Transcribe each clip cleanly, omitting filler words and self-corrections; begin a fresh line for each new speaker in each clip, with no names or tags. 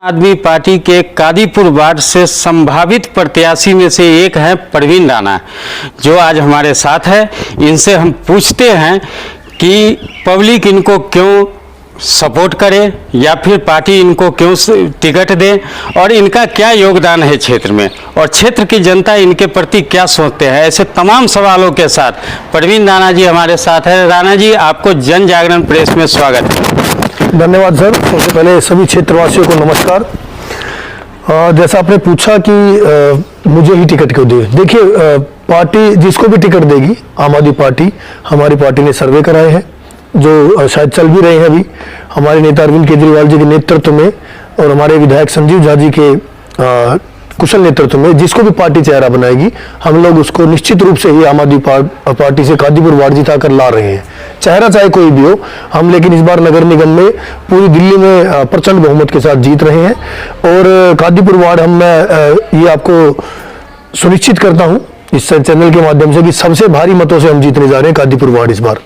आदमी पार्टी के कादीपुर वार्ड से संभावित प्रत्याशी में से एक है प्रवीण राणा, जो आज हमारे साथ है। इनसे हम पूछते हैं कि पब्लिक इनको क्यों सपोर्ट करे या फिर पार्टी इनको क्यों टिकट दे और इनका क्या योगदान है क्षेत्र में और क्षेत्र की जनता इनके प्रति क्या सोचते हैं। ऐसे तमाम सवालों के साथ प्रवीण राणा जी हमारे साथ है। राणा जी, आपको जन जागरण प्रेस में स्वागत है।
धन्यवाद सर। सबसे पहले सभी क्षेत्रवासियों को नमस्कार। जैसा आपने पूछा कि मुझे ही टिकट क्यों दे, देखिए पार्टी जिसको भी टिकट देगी, आम आदमी पार्टी, हमारी पार्टी ने सर्वे कराए हैं जो शायद चल भी रहे हैं अभी, हमारे नेता अरविंद केजरीवाल जी के नेतृत्व में और हमारे विधायक संजीव झा जी के कुशल नेतृत्व में जिसको भी पार्टी चेहरा बनाएगी, हम लोग उसको निश्चित रूप से ही आम आदमी पार्टी से कादीपुर वार्ड जिता कर ला रहे हैं, चेहरा चाहे कोई भी हो हम। लेकिन इस बार नगर निगम में पूरी दिल्ली में प्रचंड बहुमत के साथ जीत रहे हैं और कादीपुर वार्ड मैं ये आपको सुनिश्चित करता हूं इस चैनल के माध्यम से कि सबसे भारी मतों से हम जीतने जा रहे हैं कादीपुर वार्ड इस बार।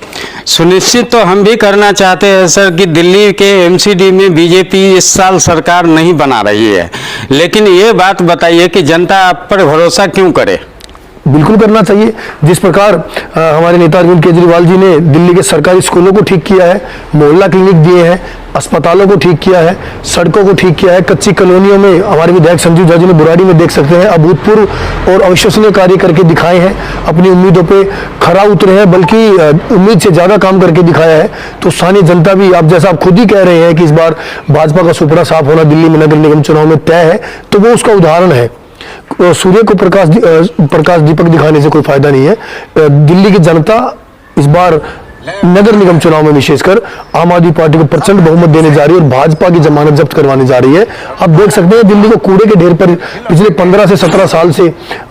सुनिश्चित तो हम भी करना चाहते हैं सर कि दिल्ली के एमसीडी में बीजेपी इस साल सरकार नहीं बना रही है, लेकिन ये बात बताइए कि जनता आप पर भरोसा क्यों करे।
बिल्कुल करना चाहिए। जिस प्रकार हमारे नेता अरविंद केजरीवाल जी ने दिल्ली के सरकारी स्कूलों को ठीक किया है, मोहल्ला क्लिनिक दिए हैं, अस्पतालों को ठीक किया है, सड़कों को ठीक किया है, कच्ची कॉलोनियों में हमारे विधायक संजीव झा जी ने बुराड़ी में देख सकते हैं अभूतपूर्व और अविश्वसनीय कार्य करके दिखाए हैं, अपनी उम्मीदों पे खरा उतरे हैं, बल्कि उम्मीद से ज्यादा काम करके दिखाया है। तो स्थानीय जनता भी, आप जैसा आप खुद ही कह रहे हैं कि इस बार भाजपा का सुपड़ा साफ होना दिल्ली में नगर निगम चुनाव में तय है, तो वो उसका उदाहरण है। सूर्य को प्रकाश दीपक दिखाने से कोई फायदा नहीं है। दिल्ली की जनता इस बार नगर निगम चुनाव में विशेषकर आम आदमी पार्टी को प्रचंड बहुमत देने जा रही है और भाजपा की जमानत जब्त करवाने जा रही है। आप देख सकते हैं दिल्ली को कूड़े के ढेर पर पिछले 15 से 17 साल से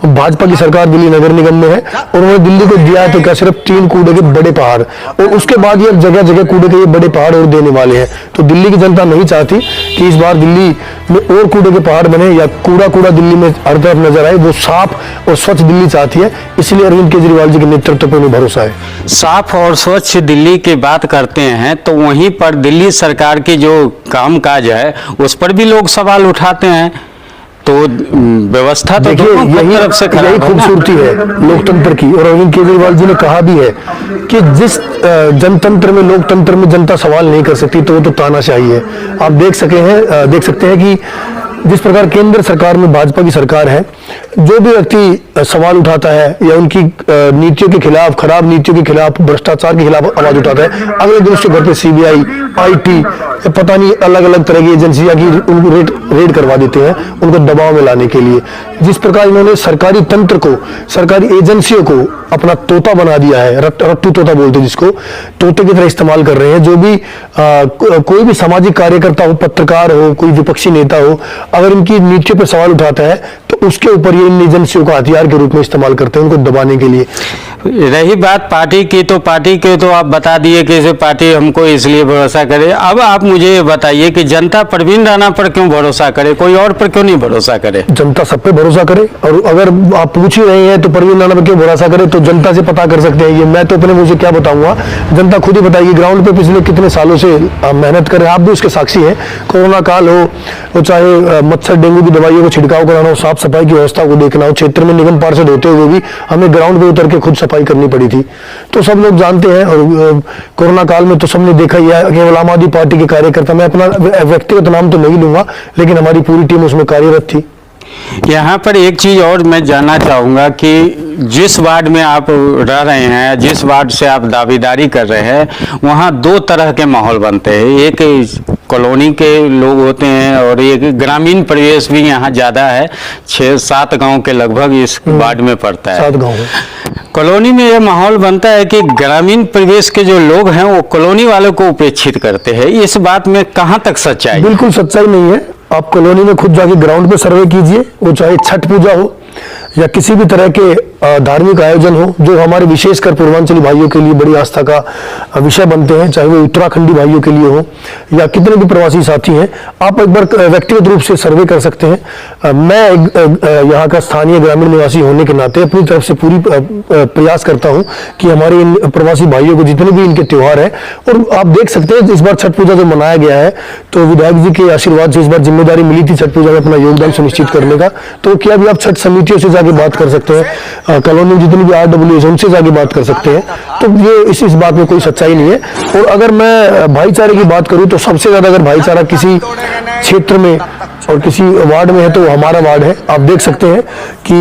भाजपा की सरकार दिल्ली नगर निगम में है और उन्होंने दिल्ली को दिया है तो क्या सिर्फ 3 कूड़े के बड़े पहाड़, और उसके बाद ये जगह जगह कूड़े के ये बड़े पहाड़ और देने वाले हैं। तो दिल्ली की जनता नहीं चाहती कि इस बार दिल्ली में और कूड़े के पहाड़ बने या कूड़ा दिल्ली में हर तरफ नजर आए। वो साफ और स्वच्छ दिल्ली चाहती है, इसलिए अरविंद केजरीवाल जी के नेतृत्व पर उन्हें भरोसा है।
साफ और स्वच्छ दिल्ली की बात करते हैं तो वहीं पर दिल्ली सरकार की जो कामकाज है उस पर भी लोग सवाल उठाते हैं। तो व्यवस्था तो
यही खूबसूरती है लोकतंत्र की। और अरविंद केजरीवाल जी ने कहा भी है कि जिस जनतंत्र में, लोकतंत्र में जनता सवाल नहीं कर सकती तो वो तो तानाशाही है। आप देख सकते हैं कि जिस प्रकार केंद्र सरकार में भाजपा की सरकार है, जो भी व्यक्ति सवाल उठाता है या उनकी नीतियों के खिलाफ, खराब नीतियों के खिलाफ, भ्रष्टाचार के खिलाफ आवाज उठाता है, अगले दिन उसके घर पे सीबीआई, आईटी, पता नहीं अलग अलग तरह की एजेंसियां की उनको रेड करवा देते हैं उनको दबाव में लाने के लिए। जिस प्रकार इन्होंने सरकारी तंत्र को, सरकारी एजेंसियों को अपना तोता बना दिया है, रट्टू तोता बोलते हैं जिसको, तोते की तरह इस्तेमाल कर रहे हैं। जो भी कोई भी सामाजिक कार्यकर्ता हो, पत्रकार हो, कोई विपक्षी नेता हो, अगर इनकी नीतियों पर सवाल उठाता है तो उसके ऊपर ये इन एजेंसियों का हथियार के रूप में इस्तेमाल करते हैं उनको दबाने के लिए।
रही बात पार्टी की, तो पार्टी के तो आप बता दिए कि इसे पार्टी हमको इसलिए भरोसा करे। अब आप मुझे ये बताइए कि जनता प्रवीण राणा पर क्यों भरोसा करे, कोई और पर क्यों नहीं भरोसा करे।
जनता सब पे भरोसा करे। और अगर आप पूछ ही रहे हैं तो प्रवीण राणा पर क्यों भरोसा करे, तो जनता से पता कर सकते हैं। ये मैं तो अपने मुझे क्या बताऊंगा, जनता खुद ही बताएगी। ग्राउंड पे पिछले कितने सालों से मेहनत कर रहे हैं, आप भी उसके साक्षी हैं। कोरोना काल हो, चाहे मच्छर डेंगू की दवाइयों को छिड़काव कराना हो, साफ सफाई की व्यवस्था को देखना हो, क्षेत्र में निगम पार्षद होते हुए भी हमें ग्राउंड पे उतर के खुद सफाई करनी पड़ी थी, तो सब लोग जानते हैं। और कोरोना काल में तो सबने देखा ही है। केवल आम आदमी पार्टी के कार्यकर्ता, मैं अपना व्यक्तिगत नाम तो नहीं लूंगा, लेकिन हमारी पूरी टीम उसमें कार्यरत थी।
यहाँ पर एक चीज और मैं जानना चाहूंगा कि जिस वार्ड में आप रह रहे हैं, जिस वार्ड से आप दावेदारी कर रहे हैं, वहाँ 2 तरह के माहौल बनते हैं। एक कॉलोनी के लोग होते हैं और एक ग्रामीण परिवेश भी यहाँ ज्यादा है। 6-7 गांव के लगभग इस वार्ड में पड़ता है।
7 गांव
कॉलोनी में यह माहौल बनता है कि ग्रामीण परिवेश के जो लोग हैं वो कॉलोनी वालों को उपेक्षित करते हैं। इस बात में कहाँ तक सच्चाई?
बिल्कुल सच्चाई नहीं है। आप कॉलोनी में खुद जाके ग्राउंड पे सर्वे कीजिए, वो चाहे छठ पूजा हो या किसी भी तरह के धार्मिक आयोजन हो, जो हमारे विशेषकर पूर्वांचली भाइयों के लिए बड़ी आस्था का विषय बनते हैं, चाहे वो उत्तराखंडी भाइयों के लिए हो या कितने भी प्रवासी साथी हैं, आप एक बार व्यक्तिगत रूप से सर्वे कर सकते हैं। मैं यहाँ का स्थानीय ग्रामीण निवासी होने के नाते अपनी तरफ से पूरी प्रयास करता हूँ कि हमारे इन प्रवासी भाइयों को जितने भी इनके त्योहार है, और आप देख सकते हैं इस बार छठ पूजा जो मनाया गया है, तो विधायक जी के आशीर्वाद से इस बार जिम्मेदारी मिली थी छठ पूजा में अपना योगदान सुनिश्चित करने का, तो क्या भी आप छठ समितियों से जाके बात कर सकते हैं, कॉलोनी में जितनी भी RWS उनसे जाके बात कर सकते हैं। तो ये इस बात में कोई सच्चाई नहीं है। और अगर मैं भाईचारे की बात करूं तो सबसे ज्यादा अगर भाईचारा किसी क्षेत्र में और किसी वार्ड में है तो वो हमारा वार्ड है। आप देख सकते हैं कि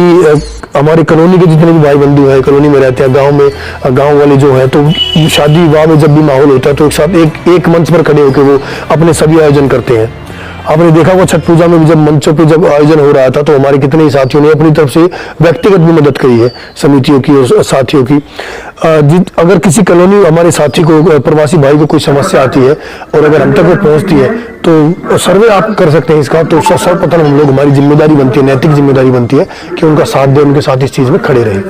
हमारे कॉलोनी के जितने भी भाई बंधु हैं, कॉलोनी में रहते हैं, गांव में गांव वाले जो हैं, तो शादी विवाह में जब भी माहौल होता है तो एक साथ एक मंच पर खड़े होकर वो अपने सभी आयोजन करते हैं। आपने देखा होगा छठ पूजा में भी जब मंचों पे जब आयोजन हो रहा था तो हमारे कितने ही साथियों ने अपनी तरफ से व्यक्तिगत भी मदद करी है, समितियों की और साथियों की। अगर किसी कॉलोनी हमारे साथी को, प्रवासी भाई को कोई समस्या आती है और अगर हम तक वो पहुंचती है तो सर्वे आप कर सकते हैं इसका, तो सर्वप्रथम हम लोग, हमारी जिम्मेदारी बनती है, नैतिक जिम्मेदारी बनती है कि उनका साथ दें, उनके साथ इस चीज में खड़े रहें।